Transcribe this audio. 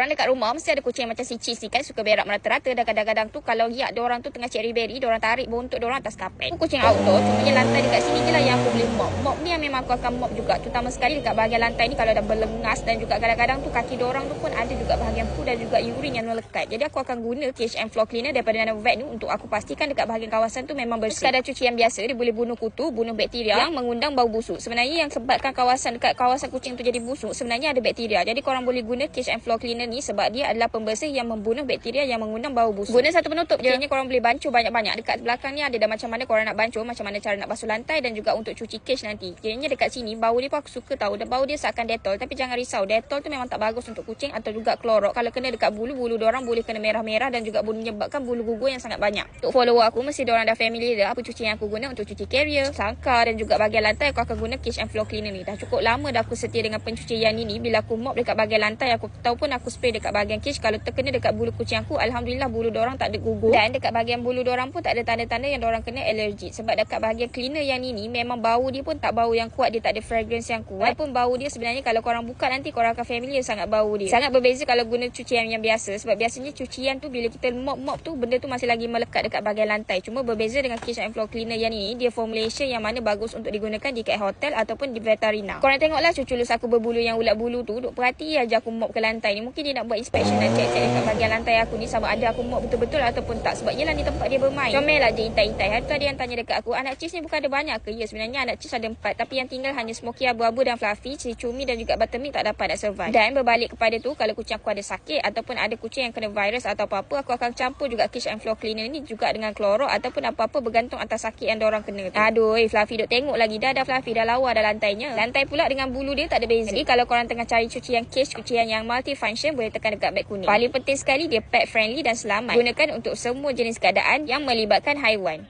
Orang dekat rumah mesti ada kucing macam si Cheese ni kan, suka berak merata-rata, dan kadang-kadang tu kalau lihat diorang tu tengah cherry berry, diorang tarik bontot diorang atas kapet. Kucing outdoor, cumanya lantai dekat sini je lah yang aku boleh mop. Mop ni yang memang aku akan mop juga, terutama sekali dekat bahagian lantai ni kalau dah berlengas, dan juga kadang-kadang tu kaki diorang tu pun ada juga bahagian poo dan juga urine yang melekat. Jadi aku akan guna cage and floor cleaner daripada Nanovac ni untuk aku pastikan dekat bahagian kawasan tu memang bersih. Sekadar cucian biasa, dia boleh bunuh kutu, bunuh bakteria yang mengundang bau busuk. Sebenarnya yang sebabkan dekat kawasan kucing tu jadi busuk, sebenarnya ada bakteria. Jadi korang boleh guna cage and floor cleaner ni sebab dia adalah pembersih yang membunuh bakteria yang mengundang bau busuk. Guna satu penutup je. Okeynya korang boleh bancuh banyak-banyak. Dekat belakang ni ada dah macam mana korang nak bancuh, macam mana cara nak basuh lantai dan juga untuk cuci cage nanti. Okeynya dekat sini bau dia pun aku suka tahu. Dan bau dia seakan Dettol, tapi jangan risau. Dettol tu memang tak bagus untuk kucing atau juga Clorox. Kalau kena dekat bulu diorang boleh kena merah-merah dan juga boleh menyebabkan bulu gugur yang sangat banyak. Untuk follower aku mesti diorang dah familiar dah apa cuci yang aku guna untuk cuci carrier, sangkar dan juga bahagian lantai. Aku akan guna cage and floor cleaner ni. Dah cukup lama dah aku setia dengan pencucian ini. Bila aku mop dekat bahagian lantai, aku tahu pun aku spray dekat bahagian cage. Kalau terkena dekat bulu kucing aku, alhamdulillah bulu diorang tak ada gugur, dan dekat bahagian bulu diorang pun tak ada tanda-tanda yang diorang kena allergic. Sebab dekat bahagian cleaner yang ini memang bau dia pun tak bau yang kuat, dia tak ada fragrance yang kuat. Walaupun bau dia sebenarnya kalau korang buka nanti korang akan familiar sangat bau dia. Sangat berbeza kalau guna cucian yang biasa. Sebab biasanya cucian tu bila kita mop tu benda tu masih lagi melekat dekat bahagian lantai. Cuma berbeza dengan cage and floor cleaner yang ini, dia formulation yang mana bagus untuk digunakan di kat hotel ataupun di veterina. Korang tengoklah cucu lus aku berbulu yang ulat bulu tu, duk perhati aja aku mop ke lantai ni. Mungkin dia nak buat inspection dan check-check dekat bahagian lantai aku ni sama ada aku mop betul-betul ataupun tak. Sebab yelah ni tempat dia bermain. Comel lah je intai-intai. Hari tu ada yang tanya dekat aku, anak cheese ni bukan ada banyak ke? Ya, sebenarnya anak cheese ada 4, tapi yang tinggal hanya Smoky abu-abu dan Fluffy. Si Cumi dan juga Buttermilk tak dapat nak survive. Dan berbalik kepada tu, kalau kucing aku ada sakit ataupun ada kucing yang kena virus atau apa-apa, aku akan campur juga cage and floor cleaner ni juga dengan Clorox ataupun apa-apa bergantung atas sakit yang diorang kena tu. Aduh, Fluffy duk tengok lagi dah Fluffy dah lawa dah lantainya. Lantai pula dengan bulu dia tak ada beza. Jadi kalau korang tengah cari cucian cage, cucian yang multifunction, boleh tekan dekat beg kuning. Paling penting sekali dia pet friendly dan selamat. Gunakan untuk semua jenis keadaan yang melibatkan haiwan.